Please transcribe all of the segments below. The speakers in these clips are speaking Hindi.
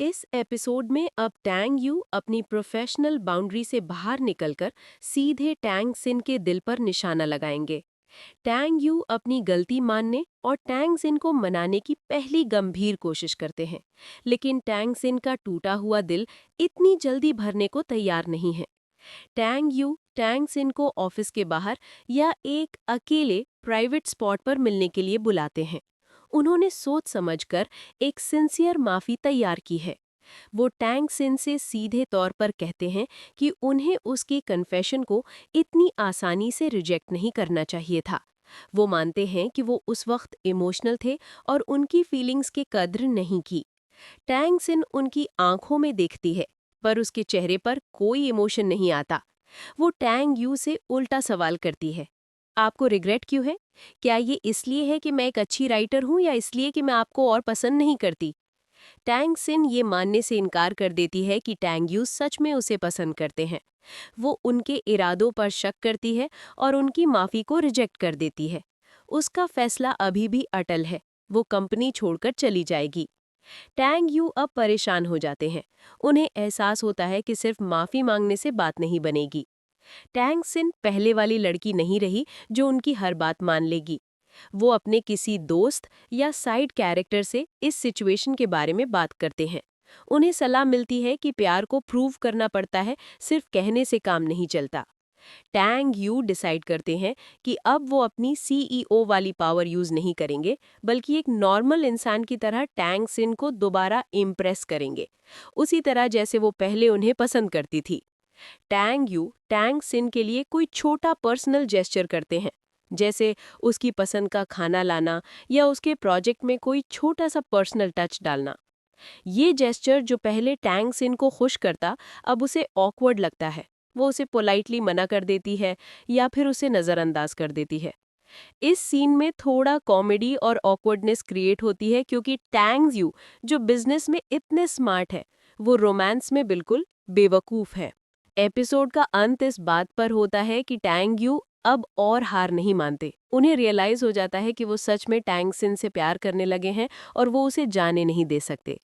इस एपिसोड में अब टैंग यू अपनी प्रोफेशनल बाउंड्री से बाहर निकलकर सीधे टैंग सिन के दिल पर निशाना लगाएंगे। टैंग यू अपनी गलती मानने और टैंग सिन को मनाने की पहली गंभीर कोशिश करते हैं, लेकिन टैंग सिन का टूटा हुआ दिल इतनी जल्दी भरने को तैयार नहीं है। टैंग यू टैंग सिन को ऑफिस के बाहर या एक अकेले प्राइवेट स्पॉट पर मिलने के लिए बुलाते हैं। उन्होंने सोच समझकर एक सिंसियर माफी तैयार की है। वो टैंग सिन से सीधे तौर पर कहते हैं कि उन्हें उसकी कन्फेशन को इतनी आसानी से रिजेक्ट नहीं करना चाहिए था। वो मानते हैं कि वो उस वक्त इमोशनल थे और उनकी फीलिंग्स की कद्र नहीं की। टैंग सिन उनकी आंखों में देखती है, पर उसके चेहरे पर कोई इमोशन नहीं आता। वो टैंग यू से उल्टा सवाल करती है, आपको रिग्रेट क्यों है? क्या ये इसलिए है कि मैं एक अच्छी राइटर हूँ या इसलिए कि मैं आपको और पसंद नहीं करती? टैंग सिन ये मानने से इनकार कर देती है कि टैंग यू सच में उसे पसंद करते हैं। वो उनके इरादों पर शक करती है और उनकी माफी को रिजेक्ट कर देती है। उसका फैसला अभी भी अटल है, वो कंपनी छोड़कर चली जाएगी। टैंग यू अब परेशान हो जाते हैं। उन्हें एहसास होता है कि सिर्फ माफी मांगने से बात नहीं बनेगी। टैंग सिन पहले वाली लड़की नहीं रही जो उनकी हर बात मान लेगी। वो अपने किसी दोस्त या साइड कैरेक्टर से इस सिचुएशन के बारे में बात करते हैं। उन्हें सलाह मिलती है कि प्यार को प्रूव करना पड़ता है, सिर्फ कहने से काम नहीं चलता। टैंग यू डिसाइड करते हैं कि अब वो अपनी सीईओ वाली पावर यूज नहीं करेंगे, बल्कि एक नॉर्मल इंसान की तरह टैंग सिन को दोबारा इम्प्रेस करेंगे, उसी तरह जैसे वो पहले उन्हें पसंद करती थी। टैंग यू टैंग सिन के लिए कोई छोटा पर्सनल जेस्चर करते हैं, जैसे उसकी पसंद का खाना लाना या उसके प्रोजेक्ट में कोई छोटा सा पर्सनल टच डालना। ये जेस्चर जो पहले टैंग सिन को खुश करता, अब उसे ऑकवर्ड लगता है। वो उसे पोलाइटली मना कर देती है या फिर उसे नज़रअंदाज कर देती है। इस सीन में थोड़ा कॉमेडी और ऑकवर्डनेस क्रिएट होती है, क्योंकि टैंग यू जो बिजनेस में इतने स्मार्ट है, वो रोमांस में बिल्कुल बेवकूफ़ है। एपिसोड का अंत इस बात पर होता है कि टैंग यू अब और हार नहीं मानते। उन्हें रियलाइज हो जाता है कि वो सच में टैंग सिन से प्यार करने लगे हैं और वो उसे जाने नहीं दे सकते।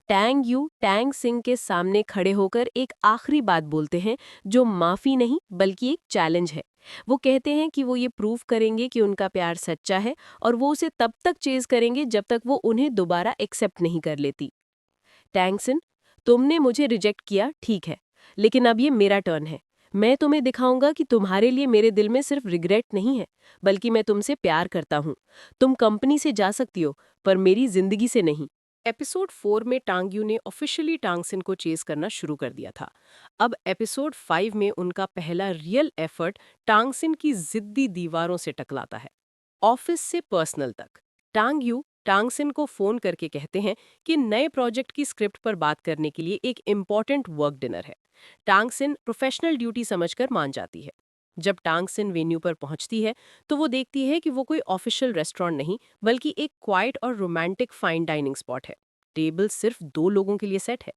टैंग यू टैंग सिंह के सामने खड़े होकर एक आखिरी बात बोलते हैं, जो माफी नहीं बल्कि एक चैलेंज है। वो कहते हैं कि वो ये प्रूव करेंगे कि उनका प्यार सच्चा है और वो उसे तब तक चेज करेंगे जब तक वो उन्हें दोबारा एक्सेप्ट नहीं कर लेती। टैंग सिन, तुमने मुझे रिजेक्ट किया, ठीक है, लेकिन अब ये मेरा टर्न है। मैं तुम्हें दिखाऊंगा कि तुम्हारे लिए मेरे दिल में सिर्फ रिग्रेट नहीं है, बल्कि मैं तुमसे प्यार करता हूँ। तुम कंपनी से जा सकती हो, पर मेरी जिंदगी से नहीं। एपिसोड 4 में टांग यू ने ऑफिशियली टांग सिन को चेज करना शुरू कर दिया था। अब एपिसोड 5 में उनका पहला रियल एफर्ट टांग सिन की जिद्दी दीवारों से टकराता है। ऑफिस से पर्सनल तक। टांग यू टांग सिन को फोन करके कहते हैं कि नए प्रोजेक्ट की स्क्रिप्ट पर बात करने के लिए एक इम्पॉर्टेंट वर्क डिनर है। टांग सिन प्रोफेशनल ड्यूटी समझकर मान जाती है। जब टांग सिन वेन्यू पर पहुंचती है, तो वो देखती है कि वो कोई ऑफिशियल रेस्टोरेंट नहीं, बल्कि एक क्वाइट और रोमांटिक फाइन डाइनिंग स्पॉट है। टेबल सिर्फ 2 लोगों के लिए सेट है।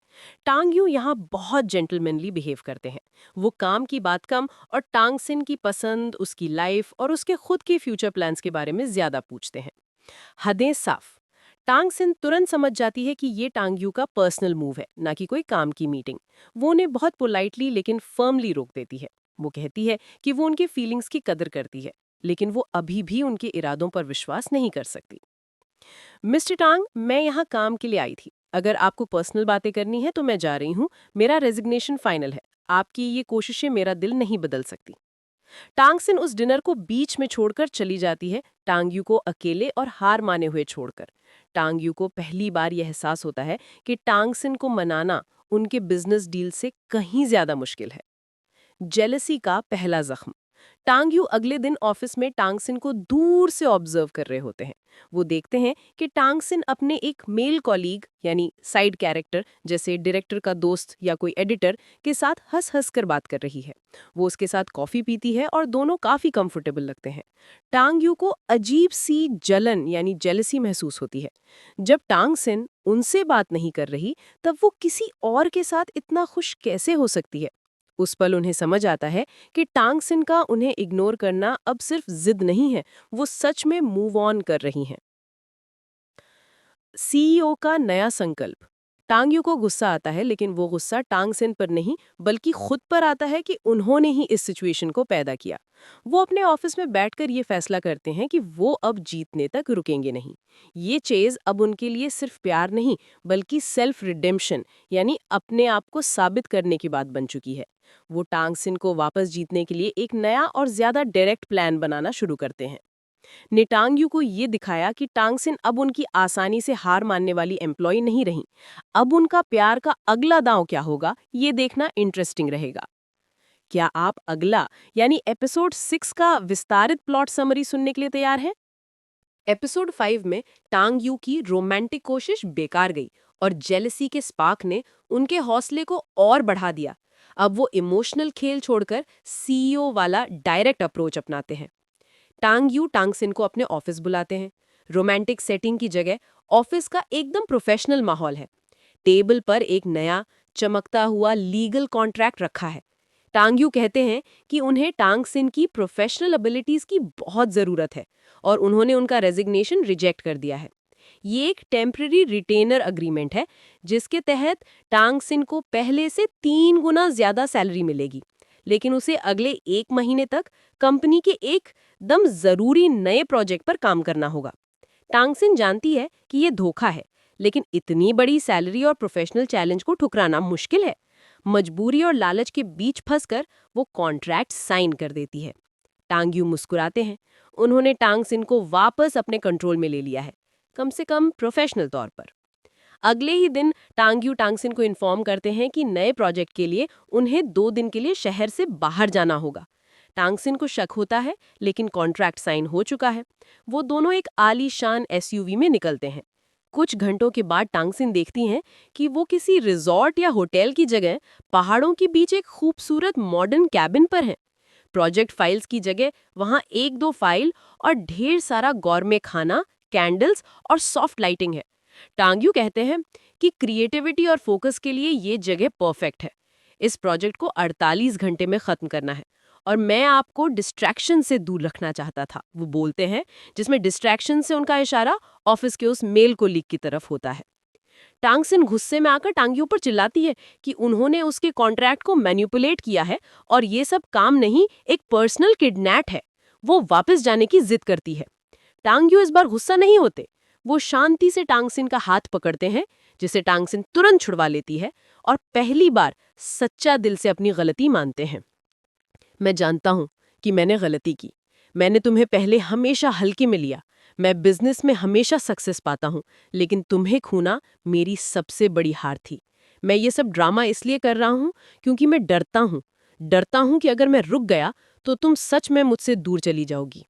टांग यू यहाँ बहुत जेंटलमैनली बिहेव करते हैं। वो काम की बात कम और टांग सिन की पसंद, उसकी लाइफ और उसके खुद के फ्यूचर प्लान्स के बारे में ज्यादा पूछते हैं। हदें साफ। टांग सिन तुरंत समझ जाती है कि ये टांग यू का पर्सनल मूव है, ना कि कोई काम की मीटिंग। वो उन्हें बहुत पोलाइटली लेकिन फर्मली रोक देती है। वो कहती है कि वो उनके फीलिंग्स की कदर करती है, लेकिन वो अभी भी उनके इरादों पर विश्वास नहीं कर सकती। मिस्टर टांग, मैं यहाँ काम के लिए आई थी। अगर आपको पर्सनल बातें करनी है तो मैं जा रही हूँ। मेरा रेजिग्नेशन फाइनल है। आपकी ये कोशिशें मेरा दिल नहीं बदल सकती। टांग सिन उस डिनर को बीच में छोड़कर चली जाती है, टांग यू को अकेले और हार माने हुए छोड़कर। टांग यू को पहली बार यह एहसास होता है कि टांग सिन को मनाना उनके बिजनेस डील से कहीं ज्यादा मुश्किल है। जेलसी का पहला जख्म। टांग यू अगले दिन ऑफिस में टांग सिन को दूर से ऑब्जर्व कर रहे होते हैं। वो देखते हैं कि टांग सिन अपने एक मेल कॉलीग यानी साइड कैरेक्टर जैसे डायरेक्टर का दोस्त या कोई एडिटर के साथ हंस हंस कर बात कर रही है। वो उसके साथ कॉफी पीती है और दोनों काफी कंफर्टेबल लगते हैं। टांग यू को अजीब सी जलन यानी जेलसी महसूस होती है। जब टांग सिन उनसे बात नहीं कर रही, तब वो किसी और के साथ इतना खुश कैसे हो सकती है? उस पल उन्हें समझ आता है कि टांग सिन का उन्हें इग्नोर करना अब सिर्फ जिद नहीं है, वो सच में मूव ऑन कर रही हैं। सीईओ का नया संकल्प। टांग यू को गुस्सा आता है, लेकिन वो गुस्सा टांग सिन पर नहीं बल्कि खुद पर आता है कि उन्होंने ही इस सिचुएशन को पैदा किया। वो अपने ऑफिस में बैठकर ये फैसला करते हैं कि वो अब जीतने तक रुकेंगे नहीं। ये चेज अब उनके लिए सिर्फ प्यार नहीं बल्कि सेल्फ रिडेम्पशन यानी अपने आप को साबित करने की बात बन चुकी है। वो टांग सिन को वापस जीतने के लिए एक नया और ज्यादा डायरेक्ट प्लान बनाना शुरू करते हैं। ने टांग यू को ये दिखाया कि टांग सिन अब उनकी आसानी से हार मानने वाली एम्प्लॉय नहीं रही। अब उनका प्यार का अगला दांव क्या होगा, ये देखना इंटरेस्टिंग रहेगा। क्या आप अगला यानी एपिसोड 6 का विस्तारित प्लॉट समरी सुनने के लिए तैयार हैं? एपिसोड 5 में टांग यू की रोमांटिक कोशिश बेकार गई और जेलसी के स्पार्क ने उनके हौसले को और बढ़ा दिया। अब वो इमोशनल खेल छोड़कर सीईओ वाला डायरेक्ट अप्रोच अपनाते हैं। टांग यू टांग सिन को अपने ऑफिस बुलाते हैं। रोमांटिक सेटिंग की जगह ऑफिस का एकदम प्रोफेशनल माहौल है। टेबल पर एक नया चमकता हुआ लीगल कॉन्ट्रैक्ट रखा है। टांग यू कहते हैं कि उन्हें टांग सिन की प्रोफेशनल एबिलिटीज की बहुत जरूरत है और उन्होंने उनका रेजिग्नेशन रिजेक्ट कर दिया है। ये एक टेम्पररी रिटेनर अग्रीमेंट है जिसके तहत टांग सिन को पहले से 3 गुना ज्यादा सैलरी मिलेगी, लेकिन उसे अगले 1 महीने तक कंपनी के एक दम जरूरी नए प्रोजेक्ट पर काम करना होगा। टांग सिन जानती है कि ये धोखा है, लेकिन इतनी बड़ी सैलरी और प्रोफेशनल चैलेंज को ठुकराना मुश्किल है। मजबूरी और लालच के बीच फंसकर वो कॉन्ट्रैक्ट साइन कर देती है। टांग यू मुस्कुराते हैं। उन्होंने टांग सिन को वापस अपने कंट्रोल में ले लिया है, कम से कम प्रोफेशनल तौर पर। अगले ही दिन टांग यू टांग सिन को इन्फॉर्म करते हैं कि नए प्रोजेक्ट के लिए उन्हें 2 दिन के लिए शहर से बाहर जाना होगा। टांग सिन को शक होता है, लेकिन कॉन्ट्रैक्ट साइन हो चुका है। वो दोनों एक आलीशान एसयूवी में निकलते हैं। कुछ घंटों के बाद टांग सिन देखती हैं कि वो किसी रिजॉर्ट या होटल की जगह पहाड़ों के बीच एक खूबसूरत मॉडर्न कैबिन पर हैं। प्रोजेक्ट फाइल्स की जगह वहां 1-2 फाइल और ढेर सारा गौरमे खाना, कैंडल्स और सॉफ्ट लाइटिंग है। टांग यू कहते हैं कि क्रिएटिविटी और फोकस के लिए ये जगह परफेक्ट है। इस प्रोजेक्ट को 48 घंटे में खत्म करना है और मैं आपको डिस्ट्रैक्शन से दूर रखना चाहता था, वो बोलते हैं, जिसमें डिस्ट्रैक्शन से उनका इशारा ऑफिस के उस मेल कोलीग की तरफ होता है। टांग सिन गुस्से में आकर टांग यू पर चिल्लाती है कि उन्होंने उसके कॉन्ट्रैक्ट को मैनिपुलेट किया है और ये सब काम नहीं, एक पर्सनल किडनैप है। वो वापस जाने की जिद करती है। टांग यू इस बार गुस्सा नहीं होते। वो शांति से टांग सिन का हाथ पकड़ते हैं, जिसे टांग सिन तुरंत छुड़वा लेती है और पहली बार सच्चा दिल से अपनी गलती मानते हैं। मैं जानता हूं कि मैंने गलती की। मैंने तुम्हें पहले हमेशा हल्के में लिया। मैं बिजनेस में हमेशा सक्सेस पाता हूं, लेकिन तुम्हें खोना मेरी सबसे बड़ी हार थी। मैं ये सब ड्रामा इसलिए कर रहा हूं क्योंकि मैं डरता हूं कि अगर मैं रुक गया तो तुम सच में मुझसे दूर चली जाओगी।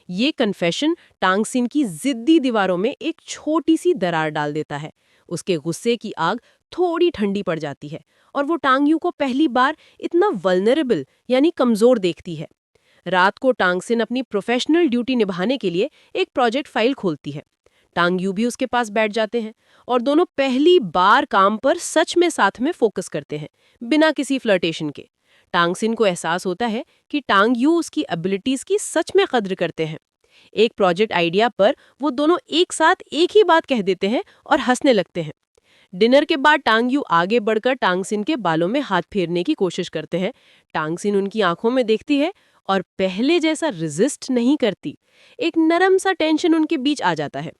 ये कन्फेशन टांग सिन की जिद्दी दीवारों में एक छोटी सी दरार डाल देता है। उसके गुस्से की आग थोड़ी ठंडी पड़ जाती है और वो टांग यू को पहली बार इतना वल्नरेबल यानी कमजोर देखती है। रात को टांग सिन अपनी प्रोफेशनल ड्यूटी निभाने के लिए एक प्रोजेक्ट फाइल खोलती है। टांग यू भी उसके पास बैठ जाते हैं और दोनों पहली बार काम पर सच में साथ में फोकस करते हैं, बिना किसी फ्लर्टेशन के। टांग सिन को एहसास होता है कि टांग यू उसकी एबिलिटीज की सच में कद्र करते हैं। एक प्रोजेक्ट आइडिया पर वो दोनों एक साथ एक ही बात कह देते हैं और हंसने लगते हैं। डिनर के बाद टांग यू आगे बढ़कर टांग सिन के बालों में हाथ फेरने की कोशिश करते हैं। टांग सिन उनकी आंखों में देखती है और पहले जैसा रेजिस्ट नहीं करती। एक नरम सा टेंशन उनके बीच आ जाता है।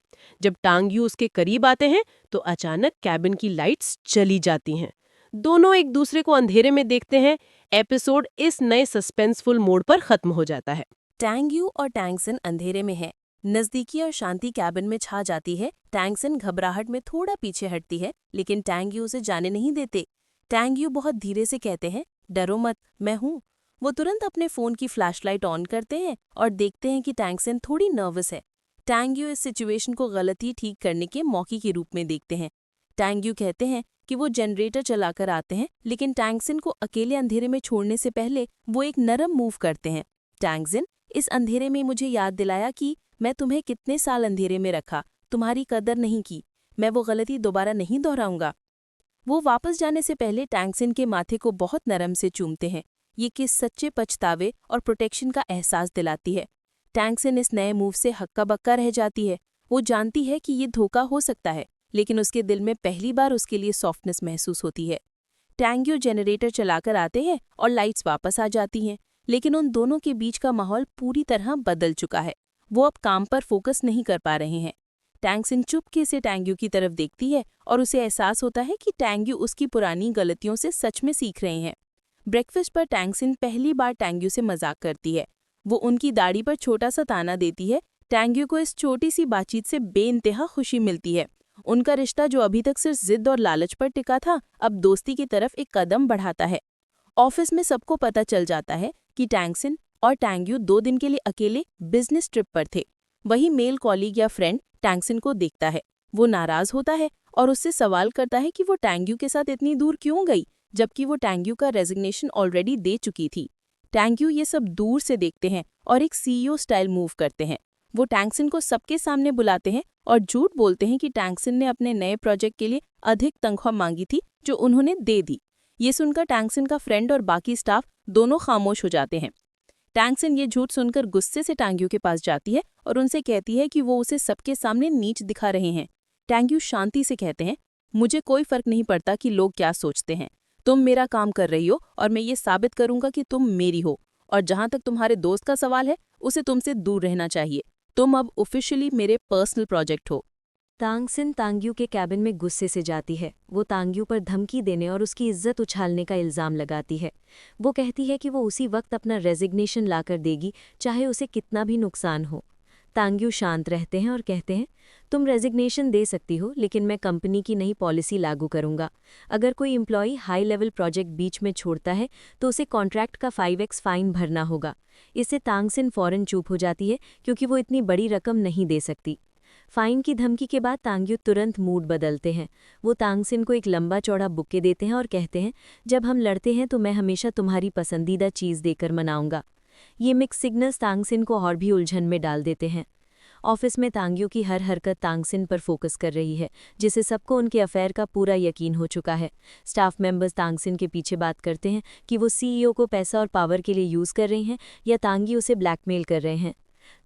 जब टांग यू उसके करीब आते हैं तो अचानक कैबिन की लाइट्स चली जाती हैं। दोनों एक दूसरे को अंधेरे में देखते हैं। एपिसोड इस नए सस्पेंसफुल मोड पर खत्म हो जाता है। टैंग यू और टैंग सिन अंधेरे में है। नजदीकी और शांति कैबिन में छा जाती है। टैंग सिन घबराहट में थोड़ा पीछे हटती है, लेकिन टैंग यू उसे जाने नहीं देते। टैंग यू बहुत धीरे से कहते हैं, डरो मत, मैं हूँ। वो तुरंत अपने फोन की फ्लैशलाइट ऑन करते हैं और देखते हैं कि टैंग सिन थोड़ी नर्वस है। टैंग यू इस सिचुएशन को गलती ठीक करने के मौके के रूप में देखते हैं। टैंग यू कहते हैं कि वो जनरेटर चलाकर आते हैं, लेकिन टैंग सिन को अकेले अंधेरे में छोड़ने से पहले वो एक नरम मूव करते हैं। टैंग सिन, इस अंधेरे में मुझे याद दिलाया कि मैं तुम्हें कितने साल अंधेरे में रखा, तुम्हारी कदर नहीं की। मैं वो गलती दोबारा नहीं दोहराऊंगा। वो वापस जाने से पहले टैंग सिन के माथे को बहुत नरम से चूमते हैं। ये किस सच्चे पछतावे और प्रोटेक्शन का एहसास दिलाती है। टैंग सिन इस नए मूव से हक्का बक्का रह जाती है। वो जानती है कि ये धोखा हो सकता है, लेकिन उसके दिल में पहली बार उसके लिए सॉफ्टनेस महसूस होती है। टैंग यू जेनरेटर चलाकर आते हैं और लाइट्स वापस आ जाती हैं, लेकिन उन दोनों के बीच का माहौल पूरी तरह बदल चुका है। वो अब काम पर फोकस नहीं कर पा रहे हैं। टैंग सिन चुपके से टैंग यू की तरफ देखती है और उसे एहसास होता है कि टैंग यू उसकी पुरानी गलतियों से सच में सीख रहे हैं। ब्रेकफास्ट पर टैंग सिन पहली बार टैंग यू से मजाक करती है। वो उनकी दाढ़ी पर छोटा सा ताना देती है। टैंग यू को इस छोटी सी बातचीत से बेइंतहा खुशी मिलती है। उनका रिश्ता जो अभी तक सिर्फ जिद और लालच पर टिका था, अब दोस्ती की तरफ एक कदम बढ़ाता है। ऑफिस में सबको पता चल जाता है कि टैंग सिन और टैंग यू 2 दिन के लिए अकेले बिजनेस ट्रिप पर थे। वही मेल कॉलीग या फ्रेंड टैंग सिन को देखता है। वो नाराज होता है और उससे सवाल करता है कि वो टैंग यू के साथ इतनी दूर क्यों गई, जबकि वो टैंग यू का रेजिग्नेशन ऑलरेडी दे चुकी थी। टैंग यू ये सब दूर से देखते हैं और एक सीईओ स्टाइल मूव करते हैं। वो टैंग सिन को सबके सामने बुलाते हैं और झूठ बोलते हैं कि टैंग सिन ने अपने नए प्रोजेक्ट के लिए अधिक तनख्वाह मांगी थी, जो उन्होंने दे दी। ये सुनकर टैंग सिन का फ्रेंड और बाकी स्टाफ दोनों खामोश हो जाते हैं। टैंग सिन ये झूठ सुनकर गुस्से से टैंग यू के पास जाती है और उनसे कहती है कि वो उसे सबके सामने नीच दिखा रहे हैं। टैंग यू शांति से कहते हैं, मुझे कोई फर्क नहीं पड़ता कि लोग क्या सोचते हैं। तुम मेरा काम कर रही हो और मैं ये साबित करूंगा कि तुम मेरी हो। और जहां तक तुम्हारे दोस्त का सवाल है, उसे तुमसे दूर रहना चाहिए। तुम अब ऑफिशियली मेरे पर्सनल प्रोजेक्ट हो। तांग सिन तांग्यू के कैबिन में गुस्से से जाती है। वो तांग्यू पर धमकी देने और उसकी इज्जत उछालने का इल्ज़ाम लगाती है। वो कहती है कि वो उसी वक्त अपना रेजिग्नेशन लाकर देगी, चाहे उसे कितना भी नुकसान हो। तांग्यू शांत रहते हैं और कहते हैं, तुम रेजिग्नेशन दे सकती हो, लेकिन मैं कंपनी की नई पॉलिसी लागू करूंगा। अगर कोई एम्प्लॉई हाई लेवल प्रोजेक्ट बीच में छोड़ता है तो उसे कॉन्ट्रैक्ट का 5x फाइन भरना होगा। इससे तांग सिन फौरन चुप हो जाती है, क्योंकि वो इतनी बड़ी रकम नहीं दे सकती। फाइन की धमकी के बाद तांग्यू तुरंत मूड बदलते हैं। वो तांग सिन को एक लंबा चौड़ा बुक्के देते हैं और कहते हैं, जब हम लड़ते हैं तो मैं हमेशा तुम्हारी पसंदीदा चीज़ देकर मनाऊंगा। ये मिक्स सिग्नल्स तांग सिन को और भी उलझन में डाल देते हैं। ऑफिस में तांग्यू की हर हरकत तांग सिन पर फोकस कर रही है, जिससे सबको उनके अफेयर का पूरा यकीन हो चुका है। स्टाफ मेंबर्स तांग सिन के पीछे बात करते हैं कि वो सीईओ को पैसा और पावर के लिए यूज़ कर रही हैं या तांगी उसे ब्लैकमेल कर रहे हैं।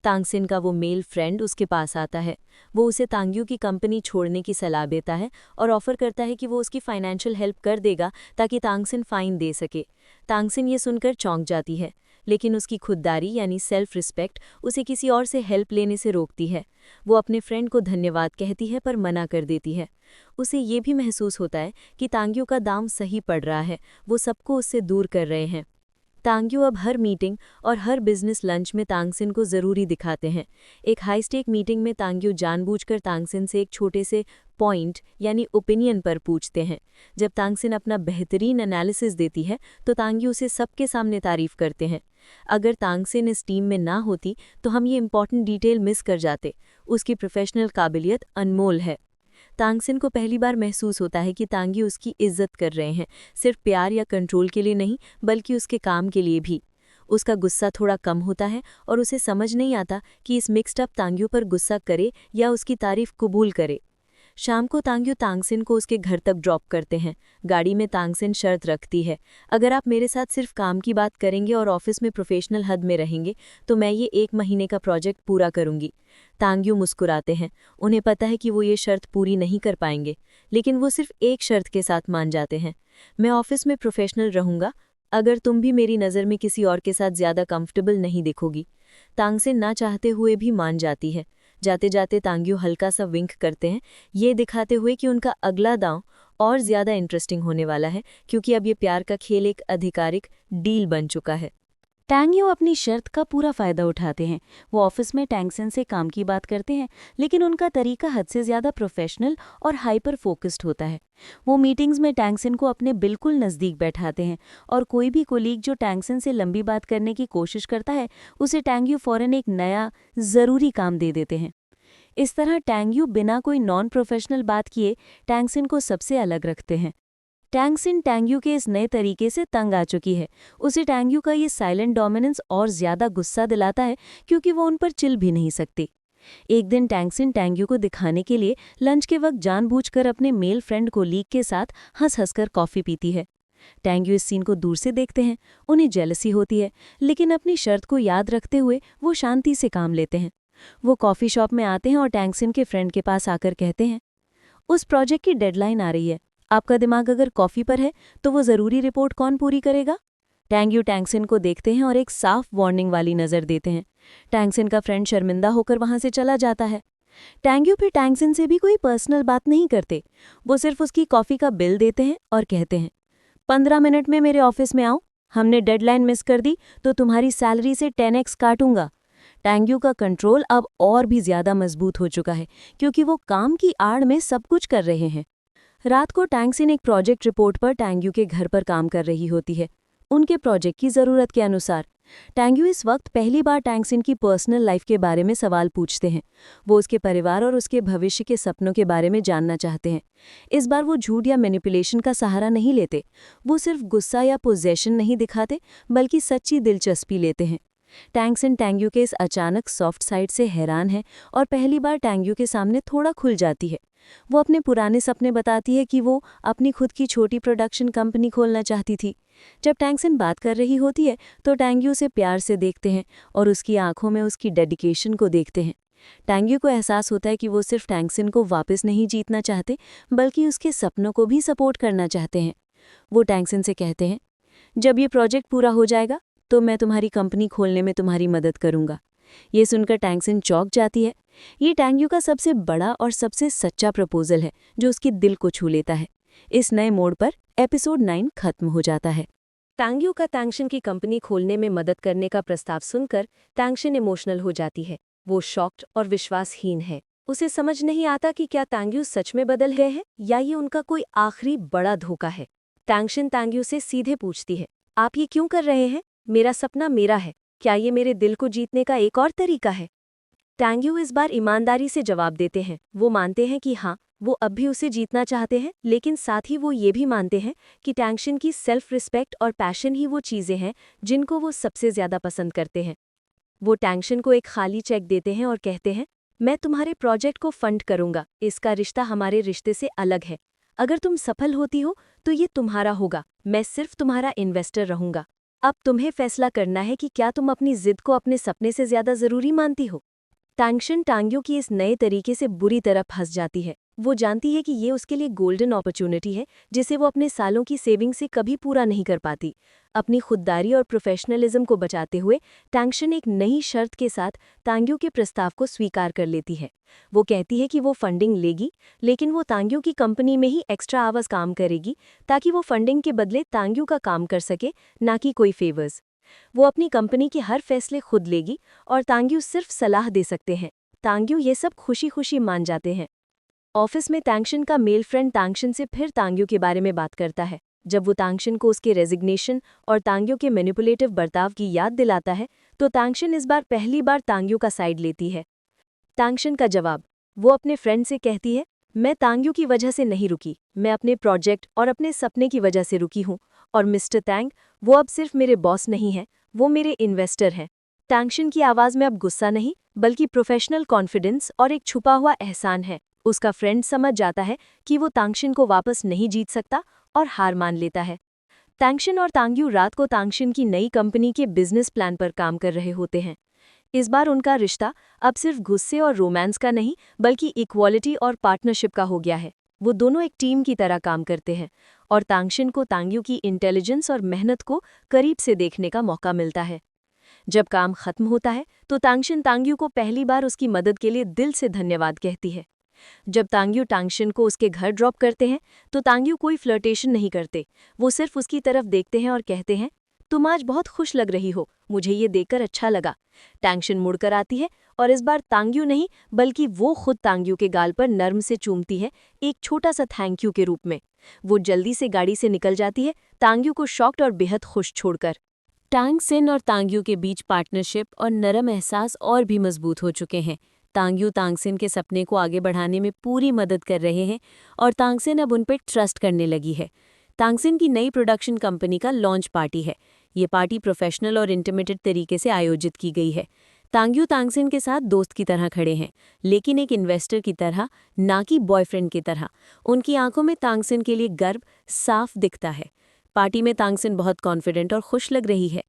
तांग सिन का वो मेल फ्रेंड उसके पास आता है। वो उसे तांग्यू की कंपनी छोड़ने की सलाह देता है और ऑफर करता है कि वो उसकी फाइनेंशियल हेल्प कर देगा ताकि तांग सिन फाइन दे सके। तांग सिन ये सुनकर चौंक जाती है, लेकिन उसकी खुददारी यानी सेल्फ रिस्पेक्ट उसे किसी और से हेल्प लेने से रोकती है। वो अपने फ्रेंड को धन्यवाद कहती है पर मना कर देती है। उसे ये भी महसूस होता है कि तांग्यू का दाम सही पड़ रहा है, वो सबको उससे दूर कर रहे हैं। तांग्यू अब हर मीटिंग और हर बिजनेस लंच में तांगसिन को ज़रूरी दिखाते हैं। एक हाई स्टेक मीटिंग में तांग्यू जानबूझकर तांगसिन से एक छोटे से पॉइंट यानी ओपिनियन पर पूछते हैं। जब तांगसिन अपना बेहतरीन एनालिसिस देती है तो तांग्यू उसे सबके सामने तारीफ करते हैं। अगर तांगसिन इस टीम में ना होती तो हम ये इंपॉर्टेंट डिटेल मिस कर जाते। उसकी प्रोफेशनल काबिलियत अनमोल है। तांगसिन को पहली बार महसूस होता है कि तांगी उसकी इज्जत कर रहे हैं, सिर्फ प्यार या कंट्रोल के लिए नहीं, बल्कि उसके काम के लिए भी। उसका गुस्सा थोड़ा कम होता है और उसे समझ नहीं आता कि इस मिक्स्ड अप तांग्यू पर गुस्सा करे या उसकी तारीफ कबूल करे। शाम को तांग्यू तांगसिन को उसके घर तक ड्रॉप करते हैं। गाड़ी में तांगसिन शर्त रखती है, अगर आप मेरे साथ सिर्फ काम की बात करेंगे और ऑफिस में प्रोफेशनल हद में रहेंगे तो मैं ये 1 महीने का प्रोजेक्ट पूरा करूंगी। तांग्यू मुस्कुराते हैं। उन्हें पता है कि वो ये शर्त पूरी नहीं कर पाएंगे, लेकिन वो सिर्फ एक शर्त के साथ मान जाते हैं, मैं ऑफिस में प्रोफेशनल रहूंगा अगर तुम भी मेरी नज़र में किसी और के साथ ज़्यादा कंफर्टेबल नहीं दिखोगी। तांगसिन ना चाहते हुए भी मान जाती है। जाते जाते तांग्यू हल्का सा विंक करते हैं, ये दिखाते हुए कि उनका अगला दांव और ज़्यादा इंटरेस्टिंग होने वाला है, क्योंकि अब ये प्यार का खेल एक आधिकारिक डील बन चुका है। टैंग्यू अपनी शर्त का पूरा फायदा उठाते हैं। वो ऑफिस में टैंगसिन से काम की बात करते हैं, लेकिन उनका तरीका हद से ज़्यादा प्रोफेशनल और हाइपर फोकस्ड होता है। वो मीटिंग्स में टैंगसिन को अपने बिल्कुल नज़दीक बैठाते हैं और कोई भी कोलीग जो टैंगसिन से लंबी बात करने की कोशिश करता है, उसे टैंग्यू फ़ौरन एक नया ज़रूरी काम दे देते हैं। इस तरह टैंग्यू बिना कोई नॉन प्रोफेशनल बात किए टैंगसिन को सबसे अलग रखते हैं। टैंगसिन टैंग्यू के इस नए तरीके से तंग आ चुकी है। उसे टैंग्यू का ये साइलेंट डोमिनेंस और ज़्यादा गुस्सा दिलाता है, क्योंकि वो उन पर चिल भी नहीं सकती। एक दिन टैंगसिन टैंग्यू को दिखाने के लिए लंच के वक्त जानबूझकर अपने मेल फ्रेंड कोलीग के साथ हंस-हंसकर कॉफ़ी पीती है। टैंग्यू इस सीन को दूर से देखते हैं। उन्हें जेलसी होती है, लेकिन अपनी शर्त को याद रखते हुए वो शांति से काम लेते हैं। वो कॉफ़ी शॉप में आते हैं और टैंगसिन के फ्रेंड के पास आकर कहते हैं, उस प्रोजेक्ट की डेडलाइन आ रही है। आपका दिमाग अगर कॉफ़ी पर है तो वो ज़रूरी रिपोर्ट कौन पूरी करेगा? टैंग यू टैंगसिन को देखते हैं और एक साफ वार्निंग वाली नज़र देते हैं। टैंगसिन का फ्रेंड शर्मिंदा होकर वहाँ से चला जाता है। टैंग यू फिर टैंगसिन से भी कोई पर्सनल बात नहीं करते। वो सिर्फ उसकी कॉफ़ी का बिल देते हैं और कहते हैं, 15 मिनट में मेरे ऑफिस में आओ, हमने डेडलाइन मिस कर दी तो तुम्हारी सैलरी से 10x काटूंगा। टैंग यू का कंट्रोल अब और भी ज्यादा मजबूत हो चुका है, क्योंकि वो काम की आड़ में सब कुछ कर रहे हैं। रात को टैंगसिन एक प्रोजेक्ट रिपोर्ट पर टैंग यू के घर पर काम कर रही होती है, उनके प्रोजेक्ट की ज़रूरत के अनुसार। टैंग यू इस वक्त पहली बार टैंगसिन की पर्सनल लाइफ के बारे में सवाल पूछते हैं। वो उसके परिवार और उसके भविष्य के सपनों के बारे में जानना चाहते हैं। इस बार वो झूठ या मैनिपुलेशन का सहारा नहीं लेते। वो सिर्फ गुस्सा या पोजेशन नहीं दिखाते, बल्कि सच्ची दिलचस्पी लेते हैं। टैंगसिन टैंग यू के इस अचानक सॉफ्ट साइड से हैरान है और पहली बार टैंग यू के सामने थोड़ा खुल जाती है। वो अपने पुराने सपने बताती है कि वो अपनी खुद की छोटी प्रोडक्शन कंपनी खोलना चाहती थी। जब टैंगसिन बात कर रही होती है तो टैंग यू उसे प्यार से देखते हैं और उसकी आंखों में उसकी डेडिकेशन को देखते हैं। टैंग यू को एहसास होता है कि वो सिर्फ टैंगसिन को वापस नहीं जीतना चाहते, बल्कि उसके सपनों को भी सपोर्ट करना चाहते हैं। वो टैंगसिन से कहते हैं, जब ये प्रोजेक्ट पूरा हो जाएगा तो मैं तुम्हारी कंपनी खोलने में तुम्हारी मदद करूंगा। ये सुनकर टैंगसिन चौंक जाती है। ये टैंग यू का सबसे बड़ा और सबसे सच्चा प्रपोजल है, जो उसके दिल को छू लेता है। इस नए मोड़ पर एपिसोड 9 खत्म हो जाता है। टैंग यू का टैंगशिन की कंपनी खोलने में मदद करने का प्रस्ताव सुनकर टैंगशिन इमोशनल हो जाती है। वो शॉक्ड और विश्वासहीन है। उसे समझ नहीं आता कि क्या टैंग यू सच में बदल गए हैं या ये उनका कोई आखिरी बड़ा धोखा है। टैंगशिन टैंग यू से सीधे पूछती है, आप ये क्यों कर रहे हैं? मेरा सपना मेरा है, क्या ये मेरे दिल को जीतने का एक और तरीका है? टैंग यू इस बार ईमानदारी से जवाब देते हैं। वो मानते हैं कि हाँ, वो अब भी उसे जीतना चाहते हैं, लेकिन साथ ही वो ये भी मानते हैं कि टैंगशिन की सेल्फ रिस्पेक्ट और पैशन ही वो चीज़ें हैं जिनको वो सबसे ज़्यादा पसंद करते हैं। वो टैंगशिन को एक खाली चेक देते हैं और कहते हैं, मैं तुम्हारे प्रोजेक्ट को फंड करूंगा, इसका रिश्ता हमारे रिश्ते से अलग है। अगर तुम सफल होती हो तो ये तुम्हारा होगा, मैं सिर्फ तुम्हारा इन्वेस्टर रहूंगा। अब तुम्हें फैसला करना है कि क्या तुम अपनी जिद को अपने सपने से ज़्यादा ज़रूरी मानती हो। टैंगशिन टैंग यू की इस नए तरीके से बुरी तरह फंस जाती है। वो जानती है कि ये उसके लिए गोल्डन अपॉर्चुनिटी है, जिसे वो अपने सालों की सेविंग से कभी पूरा नहीं कर पाती। अपनी खुददारी और प्रोफेशनलिज्म को बचाते हुए टैंगशिन एक नई शर्त के साथ टैंग यू के प्रस्ताव को स्वीकार कर लेती है। वो कहती है कि वो फंडिंग लेगी, लेकिन वो टैंग यू की कंपनी में ही एक्स्ट्रा आवर्स काम करेगी, ताकि वो फंडिंग के बदले टैंग यू का काम कर सके, ना कि कोई फेवर्स। वो अपनी कंपनी के हर फैसले खुद लेगी और टैंग यू सिर्फ सलाह दे सकते हैं। टैंग यू ये सब खुशी खुशी मान जाते हैं। ऑफिस में टैंगशिन का मेल फ्रेंड टैंगशिन से फिर टैंग यू के बारे में बात करता है। जब वो टैंगशिन को उसके रेजिग्नेशन और टैंग यू के मैनिपुलेटिव बर्ताव की याद दिलाता है तो टैंगशिन इस बार पहली बार टैंग यू का साइड लेती है। टैंगशिन का जवाब, वो अपने फ्रेंड से कहती है, मैं टैंग यू की वजह से नहीं रुकी, मैं अपने प्रोजेक्ट और अपने सपने की वजह से रुकी हूँ। और मिस्टर टैंग, वो अब सिर्फ मेरे बॉस नहीं हैं, वो मेरे इन्वेस्टर हैं। टैंगशिन की आवाज़ में अब गुस्सा नहीं, बल्कि प्रोफेशनल कॉन्फिडेंस और एक छुपा हुआ एहसान है। उसका फ्रेंड समझ जाता है कि वो टैंगशिन को वापस नहीं जीत सकता और हार मान लेता है। टैंगशिन और टैंग यू रात को टैंगशिन की नई कंपनी के बिजनेस प्लान पर काम कर रहे होते हैं। इस बार उनका रिश्ता अब सिर्फ गुस्से और रोमांस का नहीं, बल्कि इक्वालिटी और पार्टनरशिप का हो गया है। वो दोनों एक टीम की तरह काम करते हैं और टैंगशिन को टैंग यू की इंटेलिजेंस और मेहनत को करीब से देखने का मौका मिलता है। जब काम खत्म होता है तो टैंगशिन टैंग यू को पहली बार उसकी मदद के लिए दिल से धन्यवाद कहती है। जब टैंग यू टैंगशिन को उसके घर ड्रॉप करते हैं तो टैंग यू कोई फ्लर्टेशन नहीं करते। वो सिर्फ उसकी तरफ देखते हैं और कहते हैं, तुम आज बहुत खुश लग रही हो, मुझे ये देखकर अच्छा लगा। टैंगशिन मुड़कर आती है और इस बार टैंग यू नहीं, बल्कि वो खुद टैंग यू के गाल पर नर्म से चूमती है, एक छोटा सा थैंक यू के रूप में। वो जल्दी से गाड़ी से निकल जाती है, टैंग यू को शॉक्ड और बेहद खुश छोड़कर। टैंगसिन और टैंग यू के बीच पार्टनरशिप और नरम एहसास और भी मजबूत हो चुके हैं। टैंग यू टैंगसिन के सपने को आगे बढ़ाने में पूरी मदद कर रहे हैं और टैंगसिन अब उन पर ट्रस्ट करने लगी है। टैंगसिन की नई प्रोडक्शन कंपनी का लॉन्च पार्टी है। ये पार्टी प्रोफेशनल और इंटिमेटेड तरीके से आयोजित की गई है। टैंग यू टैंगसिन के साथ दोस्त की तरह खड़े हैं, लेकिन एक इन्वेस्टर की तरह, ना कि बॉयफ्रेंड की तरह। उनकी आंखों में टैंगसिन के लिए गर्व साफ दिखता है। पार्टी में टैंगसिन बहुत कॉन्फिडेंट और खुश लग रही है।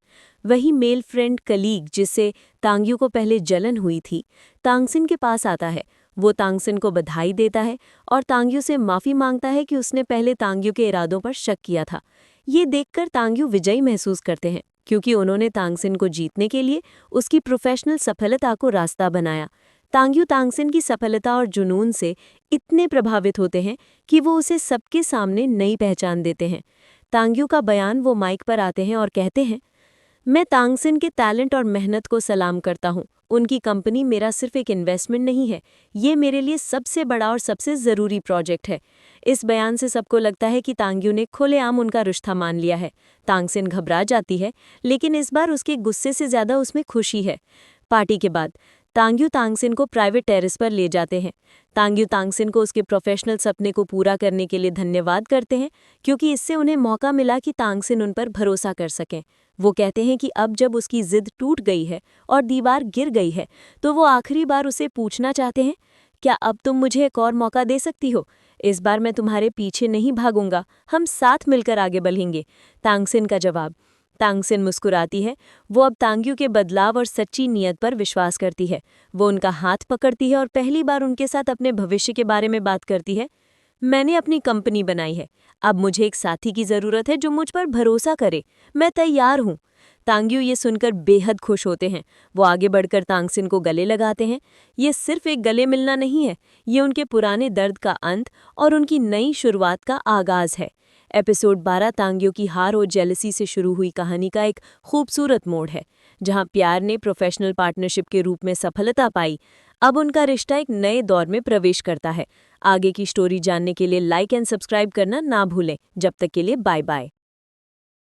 वही मेल फ्रेंड कलीग जिससे टैंग यू को पहले जलन हुई थी, टैंगसिन के पास आता है। वो तांगसेन को बधाई देता है और तांग्यू से माफ़ी मांगता है कि उसने पहले तांग्यू के इरादों पर शक किया था। ये देखकर तांग्यू विजयी महसूस करते हैं क्योंकि उन्होंने तांगसेन को जीतने के लिए उसकी प्रोफेशनल सफलता को रास्ता बनाया। तांग्यू तांगसेन की सफलता और जुनून से इतने प्रभावित होते हैं कि वो उसे सबके सामने नई पहचान देते हैं। तांग्यू का बयान वो माइक पर आते हैं और कहते हैं, मैं तांगसेन के टैलेंट और मेहनत को सलाम करता हूँ। उनकी कंपनी मेरा सिर्फ एक इन्वेस्टमेंट नहीं है, ये मेरे लिए सबसे बड़ा और सबसे ज़रूरी प्रोजेक्ट है। इस बयान से सबको लगता है कि तांग्यू ने खुलेआम उनका रिश्ता मान लिया है। तांगसेन घबरा जाती है, लेकिन इस बार उसके गुस्से से ज़्यादा उसमें खुशी है। पार्टी के बाद तांग्यू तांगसेन को प्राइवेट टेरेस पर ले जाते हैं। तांग्यू तांगसेन को उसके प्रोफेशनल सपने को पूरा करने के लिए धन्यवाद करते हैं क्योंकि इससे उन्हें मौका मिला कि तांगसेन उन पर भरोसा कर सकें। वो कहते हैं कि अब जब उसकी जिद टूट गई है और दीवार गिर गई है तो वो आखिरी बार उसे पूछना चाहते हैं, क्या अब तुम मुझे एक और मौका दे सकती हो? इस बार मैं तुम्हारे पीछे नहीं भागूंगा, हम साथ मिलकर आगे बढ़ेंगे। तांगसेन का जवाब। तांगसेन मुस्कुराती है। वो अब तांग्यू के बदलाव और सच्ची नीयत पर विश्वास करती है। वो उनका हाथ पकड़ती है और पहली बार उनके साथ अपने भविष्य के बारे में बात करती है। मैंने अपनी कंपनी बनाई है, अब मुझे एक साथी की ज़रूरत है जो मुझ पर भरोसा करे। मैं तैयार हूँ। तांग्यू ये सुनकर बेहद खुश होते हैं। वो आगे बढ़कर तांगसेन को गले लगाते हैं। ये सिर्फ एक गले मिलना नहीं है, ये उनके पुराने दर्द का अंत और उनकी नई शुरुआत का आगाज़ है। एपिसोड 12 तांग्यू की हार और जेलसी से शुरू हुई कहानी का एक खूबसूरत मोड़ है, जहां प्यार ने प्रोफेशनल पार्टनरशिप के रूप में सफलता पाई। अब उनका रिश्ता एक नए दौर में प्रवेश करता है। आगे की स्टोरी जानने के लिए लाइक एंड सब्सक्राइब करना ना भूलें। जब तक के लिए बाय बाय।